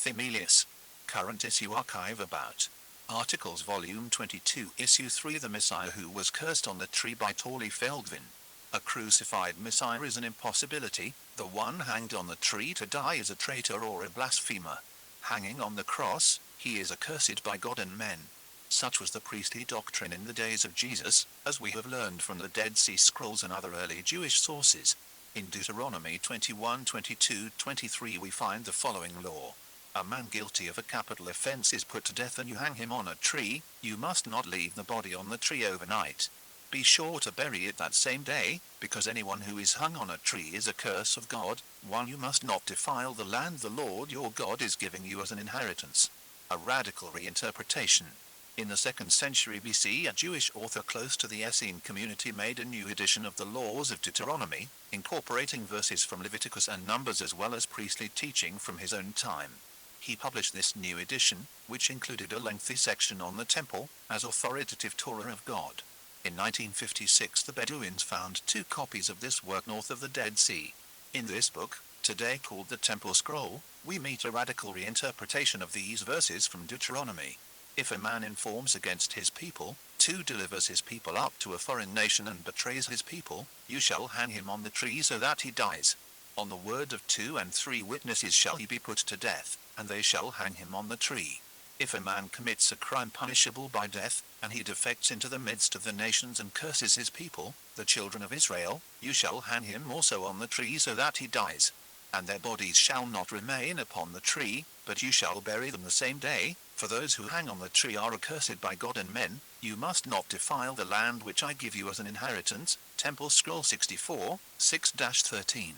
Themelius. Current issue archive about Articles Volume 22 Issue 3 The Messiah who was cursed on the tree by Torley Feldvin. A crucified Messiah is an impossibility. The one hanged on the tree to die is a traitor or a blasphemer. Hanging on the cross, he is accursed by God and men. Such was the priestly doctrine in the days of Jesus, as we have learned from the Dead Sea Scrolls and other early Jewish sources. In Deuteronomy 21:22-23 we find the following law. A man guilty of a capital offense is put to death and you hang him on a tree. You must not leave the body on the tree overnight. Be sure to bury it that same day, because anyone who is hung on a tree is a curse of God. 1. You must not defile the land the Lord your God is giving you as an inheritance. A radical reinterpretation. In the 2nd century BC, a Jewish author close to the Essene community made a new edition of the laws of Deuteronomy, incorporating verses from Leviticus and Numbers as well as priestly teaching from his own time. He published this new edition, which included a lengthy section on the temple, as authoritative Torah of God. In 1956 the Bedouins found 2 copies of this work north of the Dead Sea. In this book, today called the Temple Scroll, we meet a radical reinterpretation of these verses from Deuteronomy. If a man informs against his people, 2 delivers his people up to a foreign nation and betrays his people, you shall hang him on the tree so that he dies. On the word of 2 and 3 witnesses shall he be put to death, and they shall hang him on the tree. If a man commits a crime punishable by death, and he defects into the midst of the nations and curses his people, the children of Israel, you shall hang him also on the tree so that he dies. And their bodies shall not remain upon the tree, but you shall bury them the same day, for those who hang on the tree are accursed by God and men. You must not defile the land which I give you as an inheritance. Temple Scroll 64, 6-13.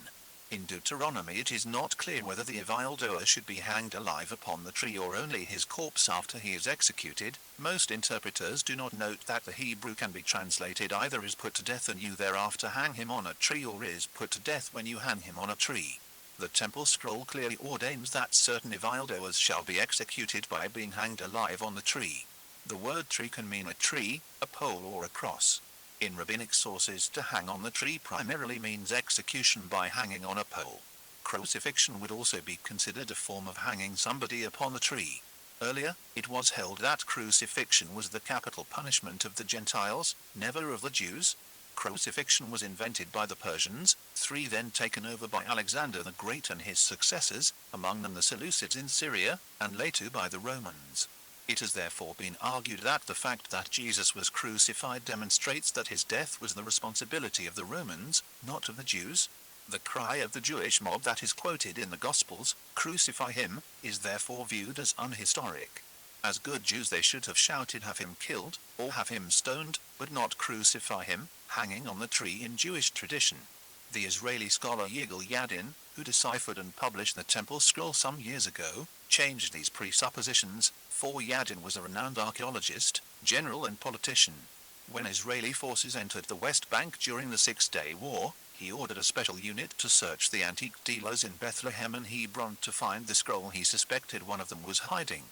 In Deuteronomy it is not clear whether the evildoer should be hanged alive upon the tree or only his corpse after he is executed. Most interpreters do not note that the Hebrew can be translated either is put to death and you thereafter hang him on a tree or is put to death when you hang him on a tree. The Temple Scroll clearly ordains that certain evildoers shall be executed by being hanged alive on the tree. The word tree can mean a tree, a pole or a cross. In rabbinic sources, to hang on the tree primarily means execution by hanging on a pole. Crucifixion would also be considered a form of hanging somebody upon the tree. Earlier, it was held that crucifixion was the capital punishment of the Gentiles, never of the Jews. Crucifixion was invented by the Persians, 3 then taken over by Alexander the Great and his successors, among them the Seleucids in Syria, and later by the Romans. It has therefore been argued that the fact that Jesus was crucified demonstrates that his death was the responsibility of the Romans, not of the Jews. The cry of the Jewish mob that is quoted in the Gospels, "Crucify him," is therefore viewed as unhistoric. As good Jews they should have shouted "Have him killed," or "Have him stoned," but not "Crucify him," hanging on the tree in Jewish tradition. The Israeli scholar Yigal Yadin, who deciphered and published the Temple Scroll some years ago, changed these presuppositions, for Yadin was a renowned archaeologist, general and politician. When Israeli forces entered the West Bank during the Six-Day War, he ordered a special unit to search the antique dealers in Bethlehem and Hebron to find the scroll he suspected one of them was hiding.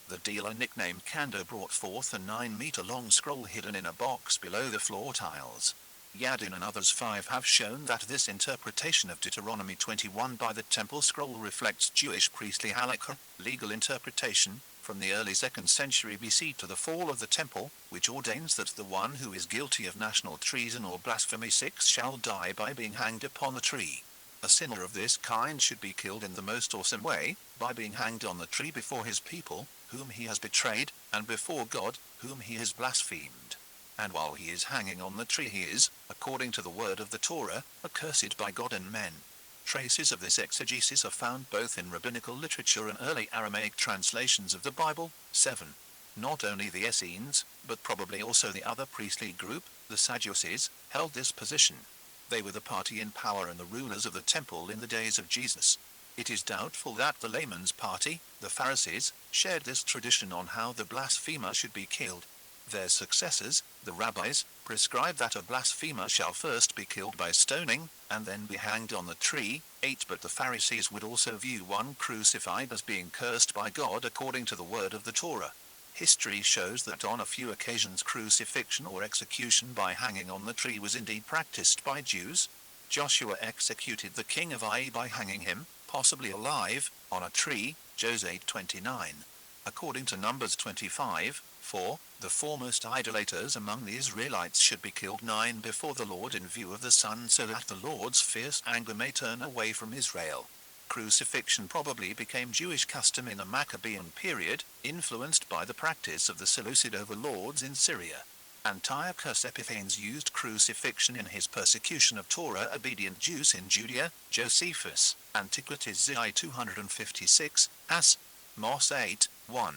The dealer nicknamed Kando brought forth a 9-meter-long scroll hidden in a box below the floor tiles. Yadin and others 5 have shown that this interpretation of Deuteronomy 21 by the Temple Scroll reflects Jewish priestly halakha, legal interpretation, from the early 2nd century BC to the fall of the Temple, which ordains that the one who is guilty of national treason or blasphemy 6 shall die by being hanged upon the tree. A sinner of this kind should be killed in the most awesome way, by being hanged on the tree before his people, whom he has betrayed, and before God, whom he has blasphemed. And while he is hanging on the tree he is, according to the word of the Torah, accursed by God and men. Traces of this exegesis are found both in rabbinical literature and early Aramaic translations of the Bible. 7. Not only the Essenes, but probably also the other priestly group, the Sadducees, held this position. They were the party in power and the rulers of the temple in the days of Jesus. It is doubtful that the layman's party, the Pharisees, shared this tradition on how the blasphemer should be killed. Their successors, the rabbis, prescribed that a blasphemer shall first be killed by stoning, and then be hanged on the tree. 8. But the Pharisees would also view one crucified as being cursed by God according to the word of the Torah. History shows that on a few occasions crucifixion or execution by hanging on the tree was indeed practiced by Jews. Joshua executed the king of Ai by hanging him, possibly alive, on a tree, Jos 8:29. According to Numbers 25:4, the foremost idolaters among the Israelites should be killed 9 before the Lord in view of the sun, so that the Lord's fierce anger may turn away from Israel. Crucifixion probably became Jewish custom in the Maccabean period, influenced by the practice of the Seleucid overlords in Syria. Antiochus Epiphanes used crucifixion in his persecution of Torah-obedient Jews in Judea. Josephus, Antiquities Zi 256, As. Mos 8:1.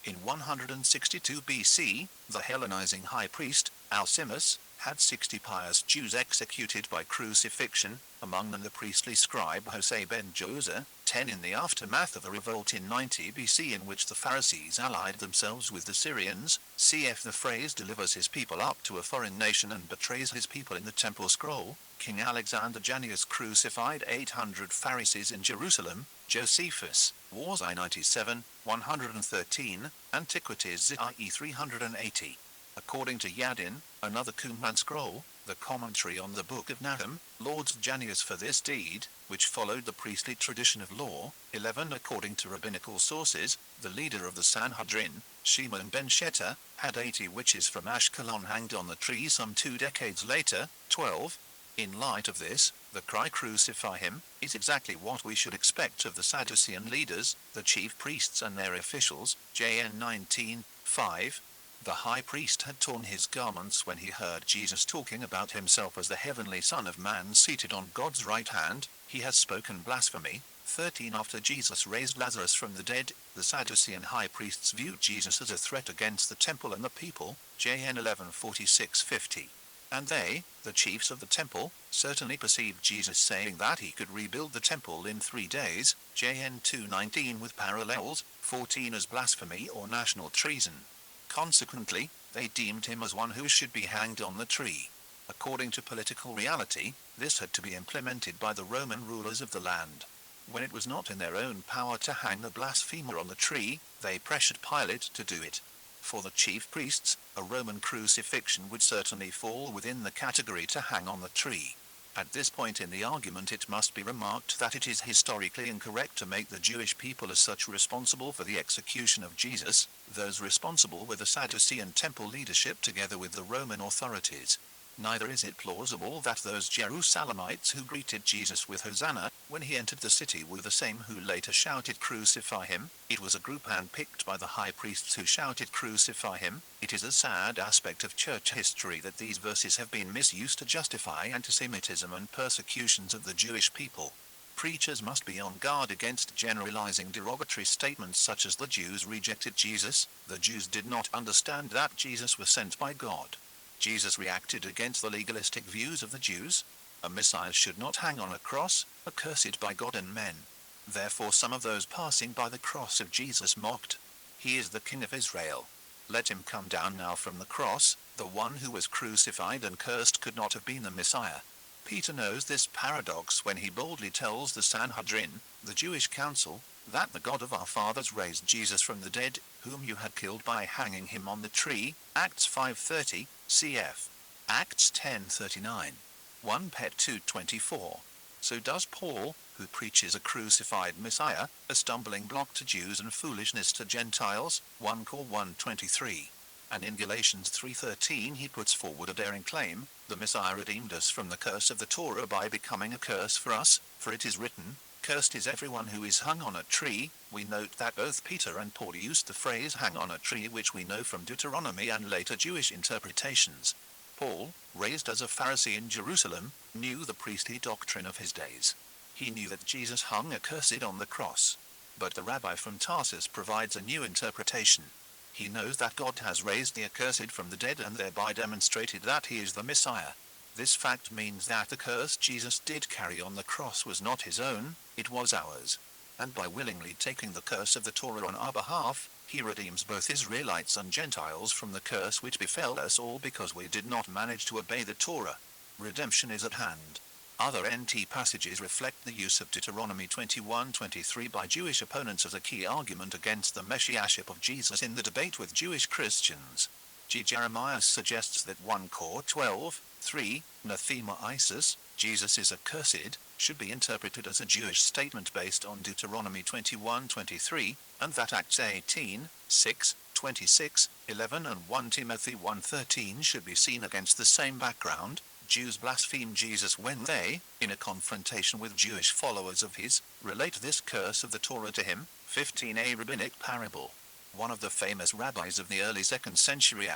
In 162 BC, the Hellenizing high priest, Alcimus, had 60 pious Jews executed by crucifixion, among them the priestly scribe Hosea ben Joza. 10. In the aftermath of a revolt in 90 BC in which the Pharisees allied themselves with the Syrians, cf. The phrase delivers his people up to a foreign nation and betrays his people in the temple scroll, King Alexander Jannaeus crucified 800 Pharisees in Jerusalem. Josephus, Wars I 97, 113, Antiquities Zi 380. According to Yadin, another Qumran scroll, the commentary on the Book of Nahum, lauds Jannaeus for this deed, which followed the priestly tradition of law. 11. According to rabbinical sources, the leader of the Sanhedrin, Shimon ben Shetta, had 80 witches from Ashkelon hanged on the tree some 2 decades later. 12. In light of this, the cry "crucify him" is exactly what we should expect of the Sadducean leaders, the chief priests and their officials. JN 19:5. The high priest had torn his garments when he heard Jesus talking about himself as the heavenly Son of Man seated on God's right hand. He has spoken blasphemy. 13. After Jesus raised Lazarus from the dead, the Sadducean high priests viewed Jesus as a threat against the temple and the people. JN 11:46-50. And they, the chiefs of the temple, certainly perceived Jesus saying that he could rebuild the temple in 3 days. JN 2:19 with parallels. 14. As blasphemy or national treason. Consequently, they deemed him as one who should be hanged on the tree. According to political reality, this had to be implemented by the Roman rulers of the land. When it was not in their own power to hang the blasphemer on the tree, they pressured Pilate to do it. For the chief priests, a Roman crucifixion would certainly fall within the category to hang on the tree. At this point in the argument, it must be remarked that it is historically incorrect to make the Jewish people as such responsible for the execution of Jesus. Those responsible were the Sadducean temple leadership together with the Roman authorities. Neither is it plausible that those Jerusalemites who greeted Jesus with Hosanna when he entered the city were the same who later shouted "Crucify him." It was a group handpicked by the high priests who shouted "Crucify him." It is a sad aspect of church history that these verses have been misused to justify antisemitism and persecutions of the Jewish people. Preachers must be on guard against generalizing derogatory statements such as "the Jews rejected Jesus." The Jews did not understand that Jesus was sent by God. Jesus reacted against the legalistic views of the Jews. A Messiah should not hang on a cross, accursed by God and men. Therefore some of those passing by the cross of Jesus mocked, "He is the King of Israel. Let him come down now from the cross." The one who was crucified and cursed could not have been the Messiah. Peter knows this paradox when he boldly tells the Sanhedrin, the Jewish council, that the God of our fathers raised Jesus from the dead, whom you had killed by hanging him on the tree. Acts 5:30, cf. Acts 10:39. 1 Pet 2:24. So does Paul, who preaches a crucified Messiah, a stumbling block to Jews and foolishness to Gentiles. 1 Cor 1:23. And in Galatians 3:13 he puts forward a daring claim, the Messiah redeemed us from the curse of the Torah by becoming a curse for us, for it is written, "Cursed is everyone who is hung on a tree." We note that both Peter and Paul used the phrase "hang on a tree," which we know from Deuteronomy and later Jewish interpretations. Paul, raised as a Pharisee in Jerusalem, knew the priestly doctrine of his days. He knew that Jesus hung accursed on the cross. But the rabbi from Tarsus provides a new interpretation. He knows that God has raised the accursed from the dead and thereby demonstrated that he is the Messiah. This fact means that the curse Jesus did carry on the cross was not his own, it was ours. And by willingly taking the curse of the Torah on our behalf, he redeems both Israelites and Gentiles from the curse which befell us all because we did not manage to obey the Torah. Redemption is at hand. Other NT passages reflect the use of Deuteronomy 21:23 by Jewish opponents as a key argument against the messiahship of Jesus in the debate with Jewish Christians. G. Jeremiah suggests that 1 Cor 12:3, Anathema Isis, Jesus is accursed, should be interpreted as a Jewish statement based on Deuteronomy 21:23, and that Acts 18:6, 26, 11 and 1 Timothy 1:13 should be seen against the same background. Jews blaspheme Jesus when they, in a confrontation with Jewish followers of his, relate this curse of the Torah to him. 15a Rabbinic Parable. One of the famous rabbis of the early 2nd century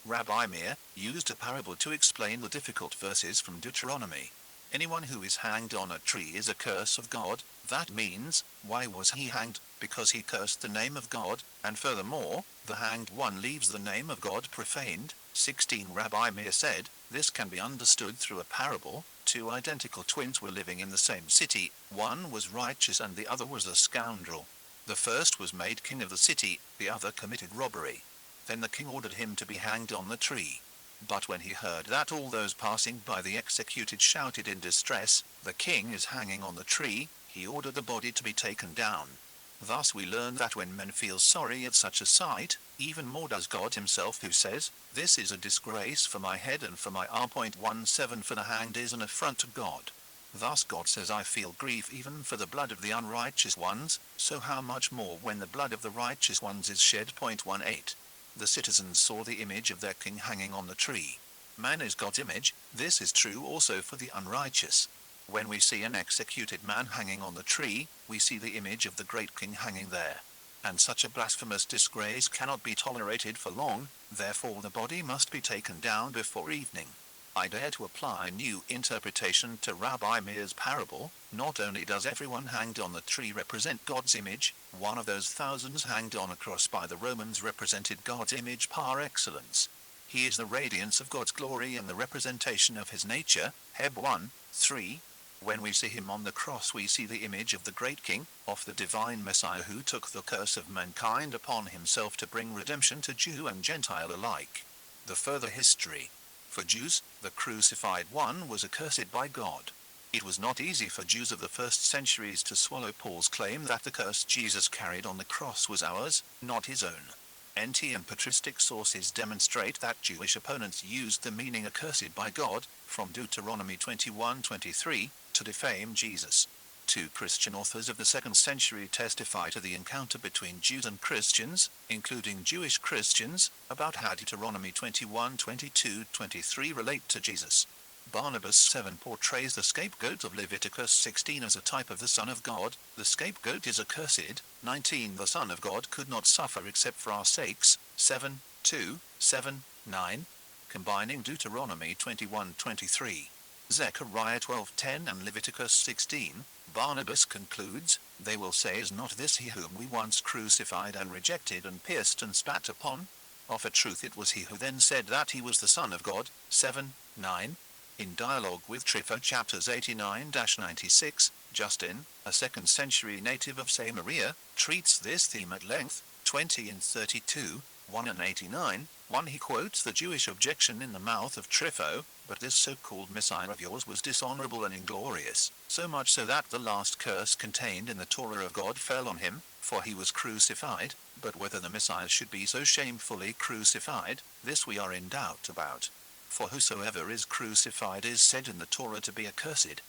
Rabbi Meir, used a parable to explain the difficult verses from Deuteronomy. Anyone who is hanged on a tree is a curse of God. That means, why was he hanged? Because he cursed the name of God, and furthermore, the hanged one leaves the name of God profaned. 16 Rabbi Meir said, this can be understood through a parable. Two identical twins were living in the same city. One was righteous and the other was a scoundrel. The first was made king of the city, the other committed robbery. Then the king ordered him to be hanged on the tree. But when he heard that all those passing by the executed shouted in distress, the king is hanging on the tree, he ordered the body to be taken down. Thus we learn that when men feel sorry at such a sight, even more does God himself, who says, this is a disgrace for my head and for my R.17 for the hanged is an affront to God. Thus God says, I feel grief even for the blood of the unrighteous ones, so how much more when the blood of the righteous ones is shed. 18. The citizens saw the image of their king hanging on the tree. Man is God's image. This is true also for the unrighteous. When we see an executed man hanging on the tree, we see the image of the great king hanging there. And such a blasphemous disgrace cannot be tolerated for long, therefore the body must be taken down before evening. I dare to apply a new interpretation to Rabbi Meir's parable. Not only does everyone hanged on the tree represent God's image, one of those thousands hanged on a cross by the Romans represented God's image par excellence. He is the radiance of God's glory and the representation of his nature. Heb 1:3. When we see him on the cross we see the image of the great King, of the divine Messiah who took the curse of mankind upon himself to bring redemption to Jew and Gentile alike. The further history. For Jews, the crucified one was accursed by God. It was not easy for Jews of the first centuries to swallow Paul's claim that the curse Jesus carried on the cross was ours, not his own. NT and patristic sources demonstrate that Jewish opponents used the meaning accursed by God, from Deuteronomy 21:23, to defame Jesus. Two Christian authors of the 2nd century testify to the encounter between Jews and Christians, including Jewish Christians, about how Deuteronomy 21:22-23 relate to Jesus. Barnabas 7 portrays the scapegoat of Leviticus 16 as a type of the Son of God. The scapegoat is accursed. 19 The Son of God could not suffer except for our sakes. 7:2, 7:9, combining Deuteronomy 21:23. Zechariah 12:10 and Leviticus 16, Barnabas concludes, they will say, is not this he whom we once crucified and rejected and pierced and spat upon? Of a truth it was he who then said that he was the Son of God. 7:9. In dialogue with Trypho chapters 89-96, Justin, a 2nd century native of Samaria, treats this theme at length. 20 and 32, 1 and 89. 1 He quotes the Jewish objection in the mouth of Trypho, but this so-called Messiah of yours was dishonorable and inglorious, so much so that the last curse contained in the Torah of God fell on him, for he was crucified, but whether the Messiah should be so shamefully crucified, this we are in doubt about. For whosoever is crucified is said in the Torah to be accursed.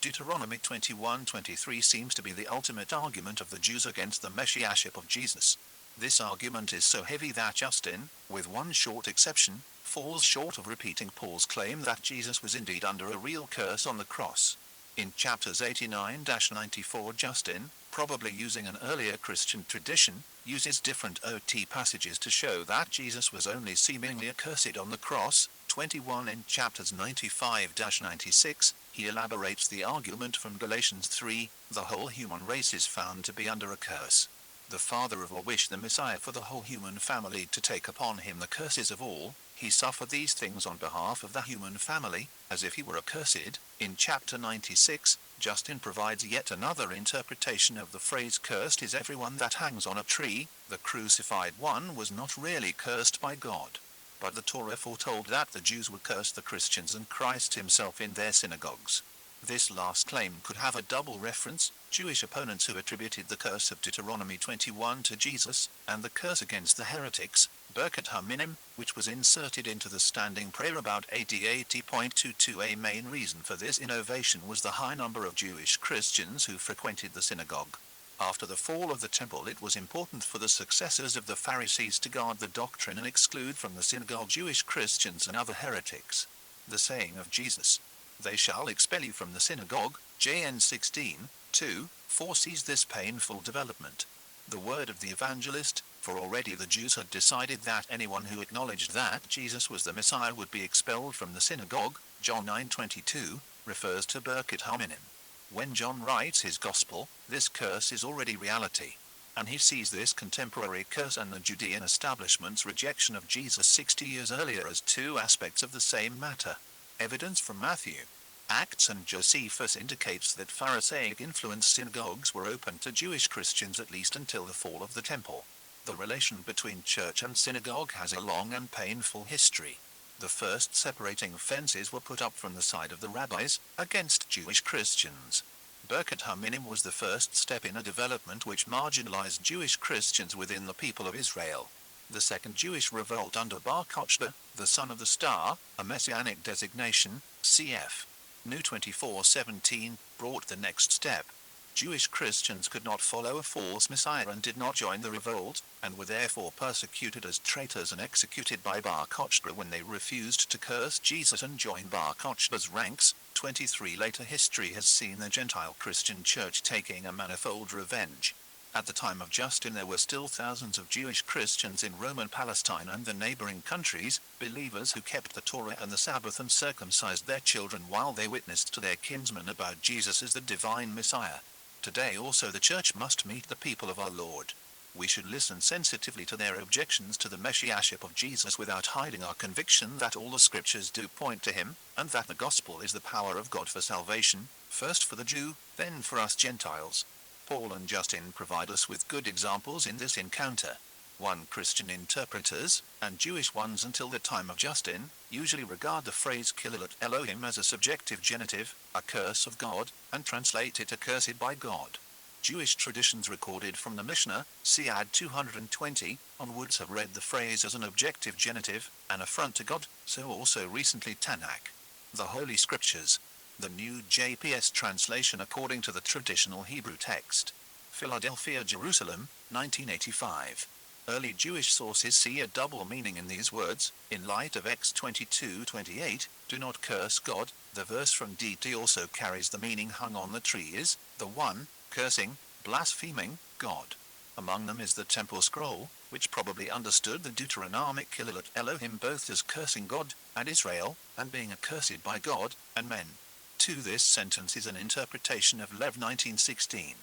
Deuteronomy 21:23 seems to be the ultimate argument of the Jews against the Messiahship of Jesus. This argument is so heavy that Justin, with one short exception, falls short of repeating Paul's claim that Jesus was indeed under a real curse on the cross. In chapters 89-94 Justin, probably using an earlier Christian tradition, uses different OT passages to show that Jesus was only seemingly accursed on the cross. 21 In chapters 95-96, he elaborates the argument from Galatians 3, the whole human race is found to be under a curse. The Father of all wished the Messiah for the whole human family to take upon him the curses of all. He suffered these things on behalf of the human family, as if he were accursed. In chapter 96, Justin provides yet another interpretation of the phrase cursed is everyone that hangs on a tree. The crucified one was not really cursed by God, but the Torah foretold that the Jews would curse the Christians and Christ himself in their synagogues. This last claim could have a double reference: Jewish opponents who attributed the curse of Deuteronomy 21 to Jesus, and the curse against the heretics, Birkat HaMinim, which was inserted into the standing prayer about AD 80.22. A main reason for this innovation was the high number of Jewish Christians who frequented the synagogue. After the fall of the temple, it was important for the successors of the Pharisees to guard the doctrine and exclude from the synagogue Jewish Christians and other heretics. The saying of Jesus, "They shall expel you from the synagogue," John 16:2, foresees this painful development. The word of the evangelist, "For already the Jews had decided that anyone who acknowledged that Jesus was the Messiah would be expelled from the synagogue," John 9:22, refers to Birkat HaMinim. When John writes his gospel, this curse is already reality, and he sees this contemporary curse and the Judean establishment's rejection of Jesus 60 years earlier as two aspects of the same matter. Evidence from Matthew, Acts and Josephus indicates that Pharisaic-influenced synagogues were open to Jewish Christians at least until the fall of the temple. The relation between church and synagogue has a long and painful history. The first separating fences were put up from the side of the rabbis against Jewish Christians. Birkat HaMinim was the first step in a development which marginalized Jewish Christians within the people of Israel. The second Jewish revolt under Bar Kokhba, the son of the star, a messianic designation, cf. New 24:17, brought the next step. Jewish Christians could not follow a false Messiah and did not join the revolt, and were therefore persecuted as traitors and executed by Bar Kokhba when they refused to curse Jesus and join Bar Kokhba's ranks. 23 Later history has seen the Gentile Christian church taking a manifold revenge. At the time of Justin there were still thousands of Jewish Christians in Roman Palestine and the neighboring countries, believers who kept the Torah and the Sabbath and circumcised their children while they witnessed to their kinsmen about Jesus as the divine Messiah. Today also the church must meet the people of our Lord. We should listen sensitively to their objections to the messiahship of Jesus without hiding our conviction that all the scriptures do point to him, and that the gospel is the power of God for salvation, first for the Jew, then for us Gentiles. Paul and Justin provide us with good examples in this encounter. One Christian interpreters, and Jewish ones until the time of Justin, usually regard the phrase Killut Elohim as a subjective genitive, a curse of God, and translate it accursed by God. Jewish traditions recorded from the Mishnah, Siad 220, onwards have read the phrase as an objective genitive, an affront to God, so also recently Tanakh. The Holy Scriptures. The New JPS translation according to the traditional Hebrew text. Philadelphia, Jerusalem, 1985. Early Jewish sources see a double meaning in these words. In light of Acts 22:28, do not curse God. The verse from DT also carries the meaning hung on the tree is, the one, cursing, blaspheming, God. Among them is the Temple Scroll, which probably understood the Deuteronomic Killut Elohim both as cursing God and Israel, and being accursed by God and men. To this sentence is an interpretation of Lev 19:16.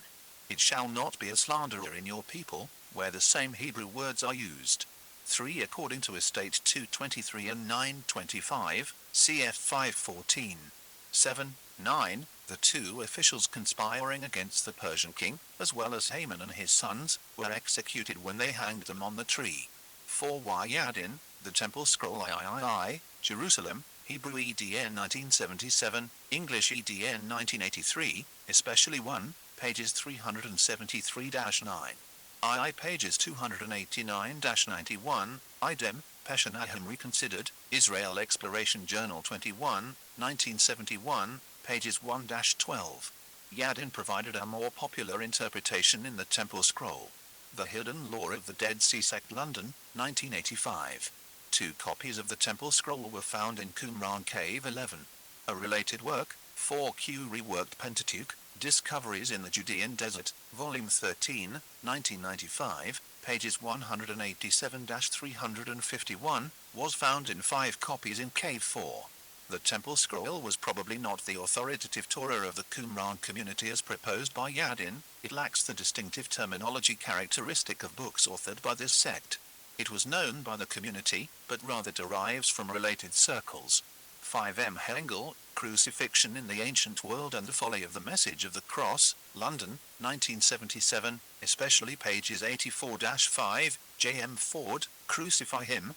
It shall not be a slanderer in your people, where the same Hebrew words are used. 3 according to Estate 2:23 and 9:25, cf 5:14. 7, 9, the two officials conspiring against the Persian king, as well as Haman and his sons, were executed when they hanged them on the tree. 4 Yadin, the Temple Scroll III, Jerusalem, Hebrew EDN 1977, English EDN 1983, especially 1, pages 373-9. II pages 289-91, IDEM, Peshanahim Reconsidered, Israel Exploration Journal 21, 1971, pages 1-12. Yadin provided a more popular interpretation in the Temple Scroll. The Hidden Law of the Dead Sea Sect, London, 1985. 2 copies of the Temple Scroll were found in Qumran Cave 11. A related work, 4Q Reworked Pentateuch, Discoveries in the Judean Desert, Volume 13, 1995, pages 187-351, was found in 5 copies in Cave 4. The Temple Scroll was probably not the authoritative Torah of the Qumran community as proposed by Yadin. It lacks the distinctive terminology characteristic of books authored by this sect. It was known by the community, but rather derives from related circles. 5M Hengel, Crucifixion in the Ancient World and the Folly of the Message of the Cross, London, 1977, especially pages 84-5, J.M. Ford, Crucify Him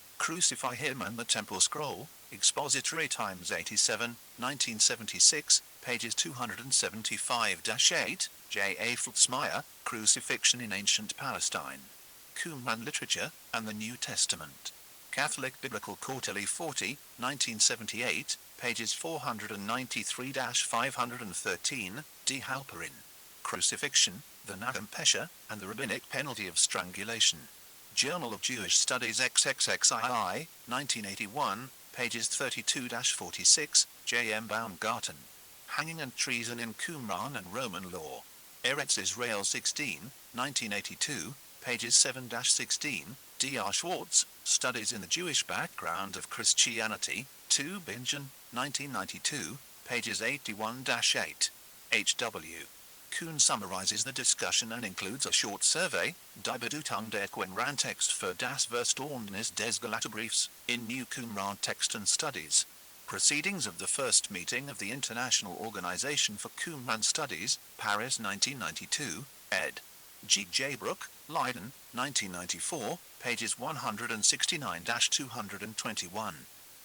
and the Temple Scroll, Expository Times 87, 1976, pages 275-8, J.A. Fultzmeyer, Crucifixion in Ancient Palestine. Qumran literature, and the New Testament. Catholic Biblical Quarterly 40, 1978, pages 493-513, D. Halperin. Crucifixion, the Nahum Pesha, and the Rabbinic Penalty of Strangulation. Journal of Jewish Studies XXXII, 1981, pages 32-46, J. M. Baumgarten. Hanging and Treason in Qumran and Roman Law. Eretz Israel 16, 1982, pages 7-16, D. R. Schwartz, Studies in the Jewish Background of Christianity, 2 Bingen, 1992, pages 81-8. H. W. Kuhn summarizes the discussion and includes a short survey, Die Bedeutung der Qumran-Text für das Verständnis des Galaterbriefs, in New Qumran Text and Studies. Proceedings of the First Meeting of the International Organization for Qumran Studies, Paris 1992, ed. G. J. Brook, Leiden, 1994, pages 169-221.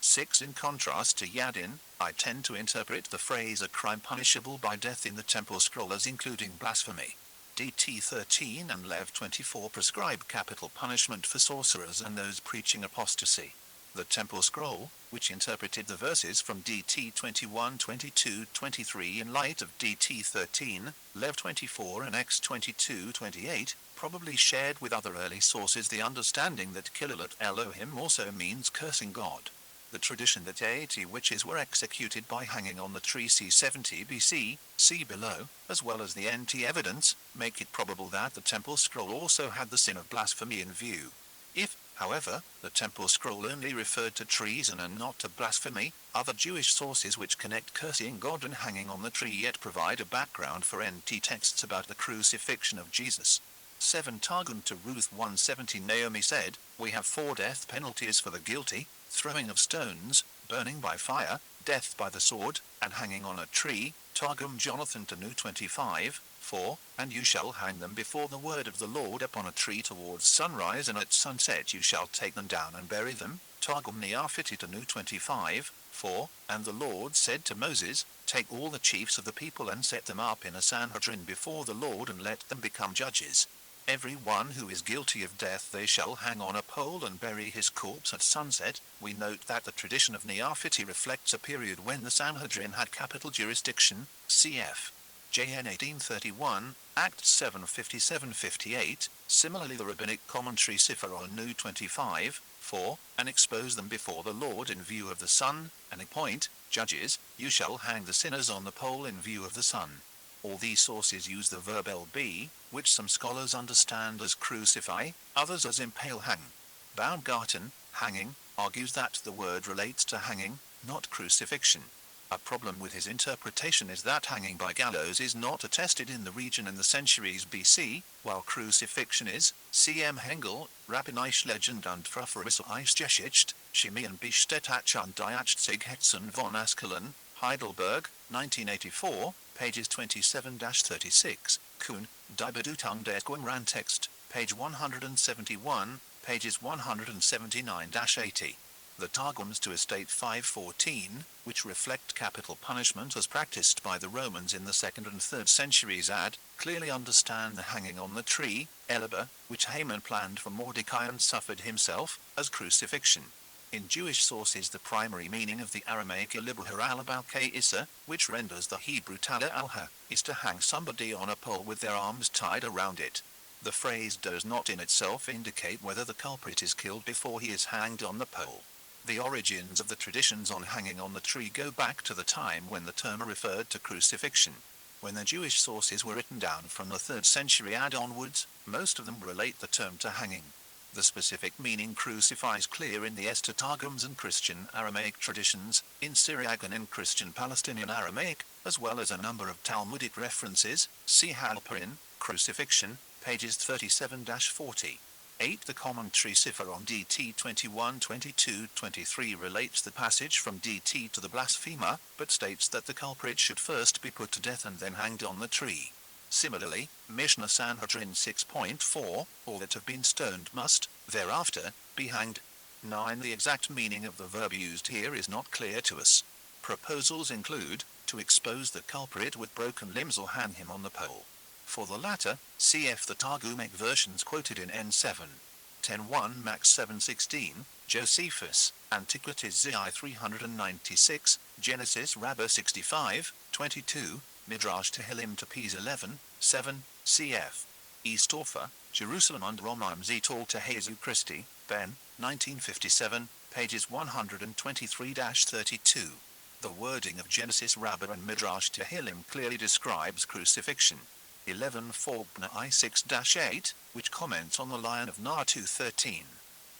6. In contrast to Yadin, I tend to interpret the phrase a crime punishable by death in the Temple Scroll as including blasphemy. DT 13 and Lev 24 prescribe capital punishment for sorcerers and those preaching apostasy. The Temple Scroll, which interpreted the verses from DT 21, 22, 23 in light of DT 13, Lev 24 and X 22, 28, probably shared with other early sources the understanding that Kilalat Elohim also means cursing God. The tradition that 80 witches were executed by hanging on the tree c. 70 BC, see below, as well as the NT evidence, make it probable that the Temple Scroll also had the sin of blasphemy in view. If, however, the Temple Scroll only referred to treason and not to blasphemy, other Jewish sources which connect cursing God and hanging on the tree yet provide a background for NT texts about the crucifixion of Jesus. 7. Targum to Ruth 170. Naomi said, "We have 4 death penalties for the guilty: throwing of stones, burning by fire, death by the sword, and hanging on a tree." Targum Jonathan to Nu 25, 4, "And you shall hang them before the word of the Lord upon a tree towards sunrise, and at sunset you shall take them down and bury them." Targum Neaphiti to Nu 25, 4, "And the Lord said to Moses, Take all the chiefs of the people and set them up in a Sanhedrin before the Lord and let them become judges. Every one who is guilty of death they shall hang on a pole and bury his corpse at sunset." We note that the tradition of Neaphiti reflects a period when the Sanhedrin had capital jurisdiction, cf. JN 1831, Acts 7:57-58. Similarly, the rabbinic commentary Sefer on Nu 25, 4, "And expose them before the Lord in view of the sun, and appoint judges, you shall hang the sinners on the pole in view of the sun." All these sources use the verb lb, which some scholars understand as crucify, others as impale hang. Baumgarten, hanging, argues that the word relates to hanging, not crucifixion. A problem with his interpretation is that hanging by gallows is not attested in the region in the centuries BC, while crucifixion is. C.M. Hengel, Rabbinisch Legend und Verfahrensgeschichte, Chemie und Bestätigung und Diachtzighetzen von Askelon, Heidelberg, 1984, pages 27-36, Kuhn, Die Bedeutung des Qumran-Text, page 171, pages 179-80. The Targums to Estate 514, which reflect capital punishment as practiced by the Romans in the 2nd and 3rd centuries clearly understand the hanging on the tree, Elaba, which Haman planned for Mordecai and suffered himself, as crucifixion. In Jewish sources the primary meaning of the Aramaic Ilibra al-Balkei Issa, which renders the Hebrew Tala al-Ha, is to hang somebody on a pole with their arms tied around it. The phrase does not in itself indicate whether the culprit is killed before he is hanged on the pole. The origins of the traditions on hanging on the tree go back to the time when the term referred to crucifixion. When the Jewish sources were written down from the 3rd century onwards, most of them relate the term to hanging. The specific meaning crucify is clear in the Esther Targums and Christian Aramaic traditions, in Syriac and in Christian Palestinian Aramaic, as well as a number of Talmudic references, see Halperin, Crucifixion, pages 37-40. 8. The commentary Sefer on DT 21, 22, 23 relates the passage from DT to the blasphemer, but states that the culprit should first be put to death and then hanged on the tree. Similarly, Mishnah Sanhedrin 6.4, all that have been stoned must, thereafter, be hanged. 9. The exact meaning of the verb used here is not clear to us. Proposals include, to expose the culprit with broken limbs or hang him on the pole. For the latter, cf. the Targumic versions quoted in N7. 10.1 Max 7.16, Josephus, Antiquities ZI 396, Genesis Rabbah 65, 22, Midrash Tehillim Tapiz 11, 7, cf. Eastorfer, Jerusalem und Romaim Zetal to Jesu Christi, Ben, 1957, pages 123-32. The wording of Genesis Rabbah and Midrash Tehillim clearly describes crucifixion. 11 Faulkner I6-8, which comments on the Lion of Nah 2:13.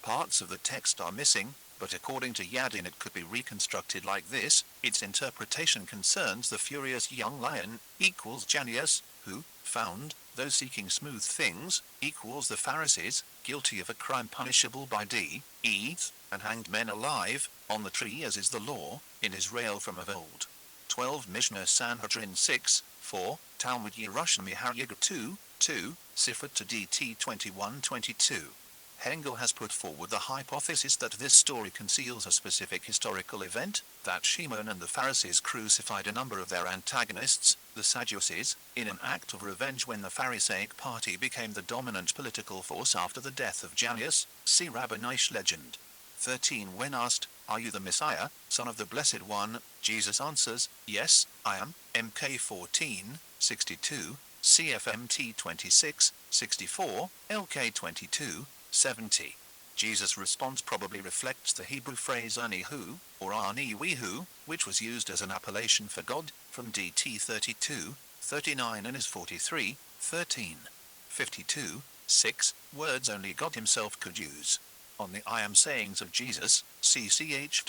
Parts of the text are missing, but according to Yadin it could be reconstructed like this. Its interpretation concerns the furious young lion, equals Janneus, who, found, though seeking smooth things, equals the Pharisees, guilty of a crime punishable by death, and hanged men alive, on the tree as is the law, in Israel from of old. 12 Mishnah Sanhedrin 6, 4, Talmud Yerushalmi Haryega 2, 2, Sifra to DT 21-22. Hengel has put forward the hypothesis that this story conceals a specific historical event, that Shimon and the Pharisees crucified a number of their antagonists, the Sadducees, in an act of revenge when the Pharisaic party became the dominant political force after the death of Janneus, see Rabbinish legend. 13 When asked, "Are you the Messiah, Son of the Blessed One?" Jesus answers, "Yes, I am." MK 14, 62, CFMT 26, 64, LK 22, 70. Jesus' response probably reflects the Hebrew phrase Ani hu, or Ani wihu, which was used as an appellation for God, from DT 32, 39 and is 43, 13. 52, 6, words only God himself could use. On the I am sayings of Jesus, CCH.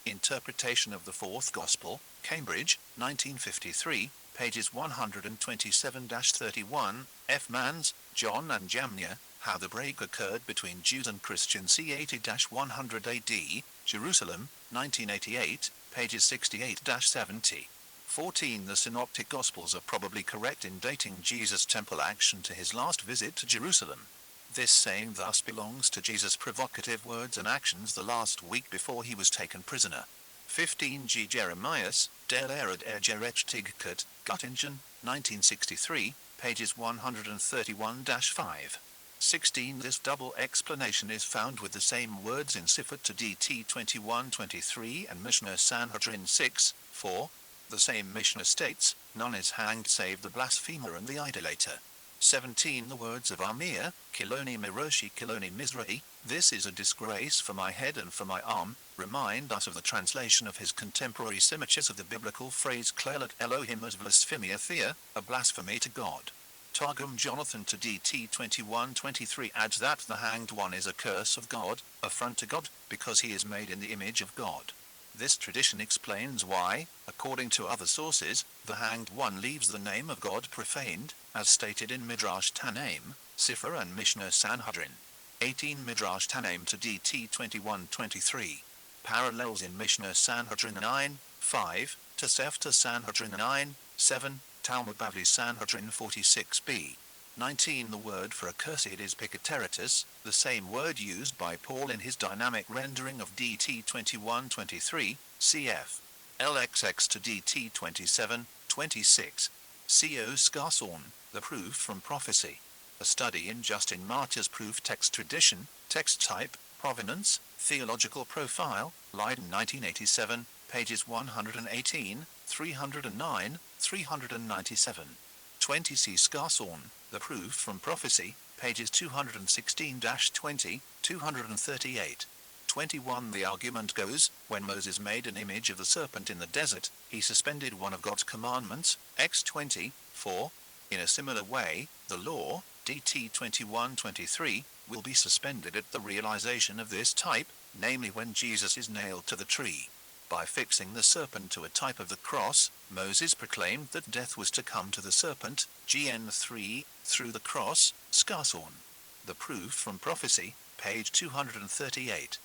Interpretation of the Fourth Gospel, Cambridge, 1953, pages 127-31, F. Mans, John and Jamnia, How the Break Occurred Between Jews and Christians c. 80-100 AD, Jerusalem, 1988, pages 68-70. 14 The Synoptic Gospels are probably correct in dating Jesus' temple action to his last visit to Jerusalem. This saying thus belongs to Jesus' provocative words and actions the last week before he was taken prisoner. 15 G. Jeremias, Der Erod Gerechtigkeit, Göttingen, 1963, pages 131-5. 16 This double explanation is found with the same words in Sifra to DT 21-23 and Mishnah Sanhedrin 6, 4. The same Mishnah states, "None is hanged save the blasphemer and the idolater." 17 The words of Amir, Kiloni Miroshi Kiloni Mizrahi, "This is a disgrace for my head and for my arm," remind us of the translation of his contemporary Simichus of the biblical phrase Klelat Elohim as blasphemia thea, a blasphemy to God. Targum Jonathan to DT 21-23 adds that the hanged one is a curse of God, affront to God, because he is made in the image of God. This tradition explains why, according to other sources, the hanged one leaves the name of God profaned, as stated in Midrash Tanaim, Sifra and Mishnah Sanhedrin. 18 Midrash Tanaim to DT 21-23. Parallels in Mishnah Sanhedrin 9, 5, Tosef to Sanhedrin 9, 7, Talmud Bavli Sanhedrin 46b. 19 The word for accursed is Picateritus, the same word used by Paul in his dynamic rendering of DT 21-23, cf. LXX to DT 27-26. Co. Scarsorn, The Proof from Prophecy. A study in Justin Martyr's proof text tradition, text type, provenance, theological profile, Leiden 1987, pages 118, 309, 397. 20 C. Scarsorn, The Proof from Prophecy, pages 216-20, 238. 21 The argument goes, when Moses made an image of the serpent in the desert, he suspended one of God's commandments, X 20, 4. In a similar way, the law, DT 21-23, will be suspended at the realization of this type, namely when Jesus is nailed to the tree. By fixing the serpent to a type of the cross, Moses proclaimed that death was to come to the serpent, GN 3, through the cross, Scarsorn. The Proof from Prophecy, page 238.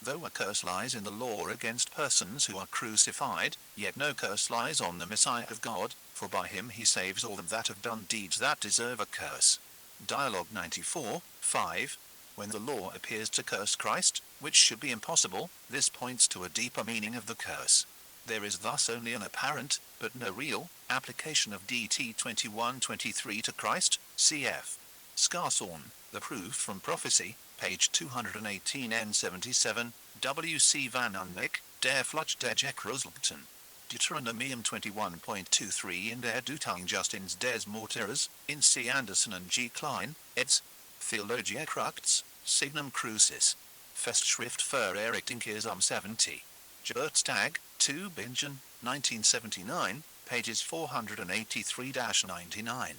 Though a curse lies in the law against persons who are crucified, yet no curse lies on the Messiah of God, for by him he saves all them that have done deeds that deserve a curse. Dialogue 94, 5. When the law appears to curse Christ, which should be impossible, this points to a deeper meaning of the curse. There is thus only an apparent, but no real, Application of DT 2123 to Christ, cf. Scarthorne, The Proof from Prophecy, page 218 N77, W.C. Van Unnik, Der Fluch der Jekroslten. Deuteronomium 21.23 in der Deutung Justins des Morteres, in C. Anderson and G. Klein, eds. Theologia Crux, Signum Crucis. Festschrift für Errichtung 70. Geburtstag, 2 Bingen, 1979, pages 483-99.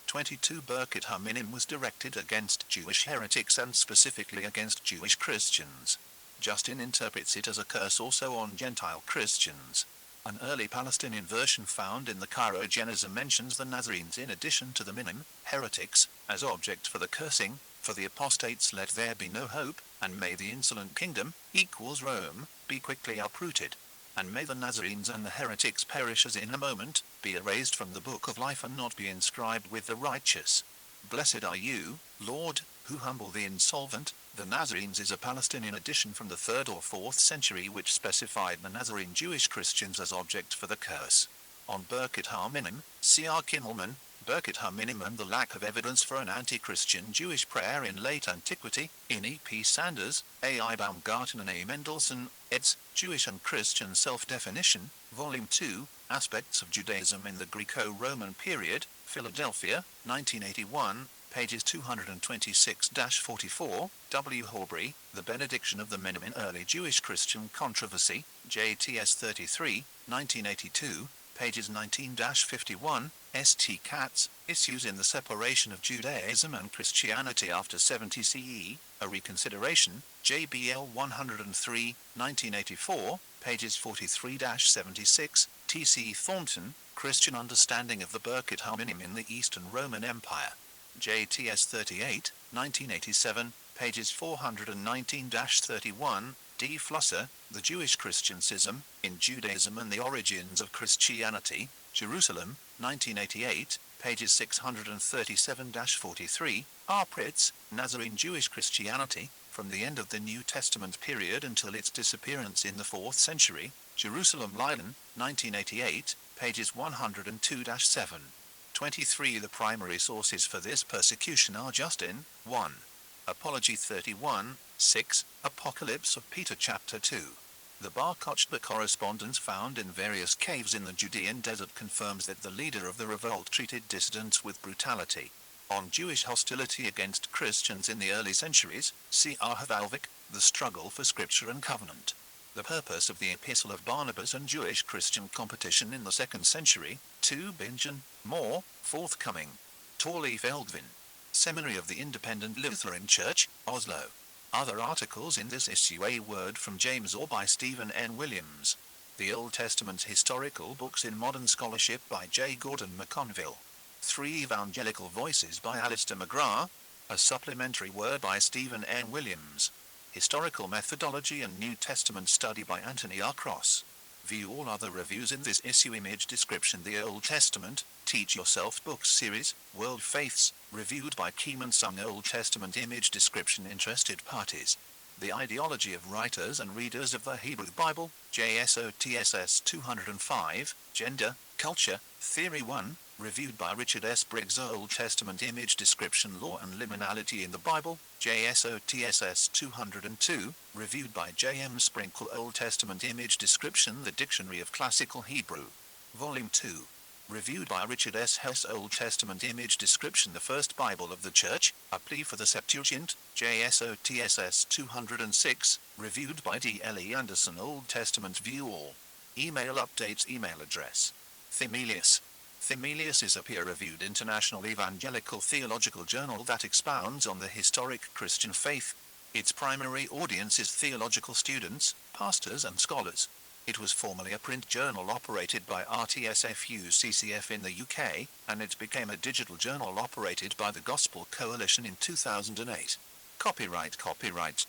22 Birket Haminim was directed against Jewish heretics and specifically against Jewish Christians. Justin interprets it as a curse also on Gentile Christians. An early Palestinian version found in the Cairo Genesis mentions the Nazarenes in addition to the Minim, heretics, as object for the cursing, for the apostates let there be no hope, and may the insolent kingdom, equals Rome, be quickly uprooted. And may the Nazarenes and the heretics perish as in a moment, be erased from the book of life and not be inscribed with the righteous. Blessed are you, Lord, who humble the insolvent. The Nazarenes is a Palestinian addition from the 3rd or 4th century which specified the Nazarene Jewish Christians as object for the curse. On Birket HaMinim, C.R. Kimmelman, Birket HaMinim and the lack of evidence for an anti-Christian Jewish prayer in late antiquity, in E.P. Sanders, A.I. Baumgarten and A. Mendelssohn, eds. Jewish and Christian Self-Definition, Volume 2, Aspects of Judaism in the Greco-Roman Period, Philadelphia, 1981, pages 226-44, W. Horbury, The Benediction of the Minim in Early Jewish Christian Controversy, JTS 33, 1982, pages 19-51, St. Katz, Issues in the Separation of Judaism and Christianity after 70 CE, A Reconsideration, JBL 103, 1984, pages 43-76, T.C. Thornton, Christian Understanding of the Birket HaMinim in the Eastern Roman Empire, JTS 38, 1987, pages 419-31, D. Flusser, The Jewish Christian Schism, in Judaism and the Origins of Christianity, Jerusalem, 1988, pages 637-43, R. Pritz, Nazarene Jewish Christianity, from the end of the New Testament period until its disappearance in the 4th century, Jerusalem Leiden, 1988, pages 102-7. 23 The primary sources for this persecution are Justin, 1. Apology 31, 6, Apocalypse of Peter chapter 2. The Bar Kochba correspondence found in various caves in the Judean desert confirms that the leader of the revolt treated dissidents with brutality. On Jewish hostility against Christians in the early centuries, see Ahavalvik, The Struggle for Scripture and Covenant. The purpose of the Epistle of Barnabas and Jewish Christian competition in the 2nd century, 2 Bingen, more, forthcoming. Torley Feldvin. Seminary of the Independent Lutheran Church, Oslo. Other articles in this issue: A Word from James or by Stephen N. Williams. The Old Testament Historical Books in Modern Scholarship by J. Gordon McConville. 3 Evangelical Voices by Alistair McGrath. A supplementary word by Stephen N. Williams. Historical Methodology and New Testament Study by Anthony R. Cross. View all other reviews in this issue. Image description: The Old Testament, Teach Yourself Books Series, World Faiths, reviewed by Keeman Sung. Old Testament image description. Interested parties. The Ideology of Writers and Readers of the Hebrew Bible, JSOTSS 205, Gender, Culture, Theory 1, reviewed by Richard S. Briggs. Old Testament image description, Law and Liminality in the Bible, JSOTSS 202, reviewed by J. M. Sprinkle. Old Testament image description, The Dictionary of Classical Hebrew, Volume 2, reviewed by Richard S. Hess. Old Testament image description, The First Bible of the Church, A Plea for the Septuagint, JSOTSS 206, reviewed by D. L. E. Anderson. Old Testament View All. Email updates. Email address: Themelius. Themelius is a peer-reviewed international evangelical theological journal that expounds on the historic Christian faith. Its primary audience is theological students, pastors and scholars. It was formerly a print journal operated by RTSFU-CCF in the UK, and it became a digital journal operated by the Gospel Coalition in 2008. Copyright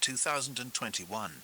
2021.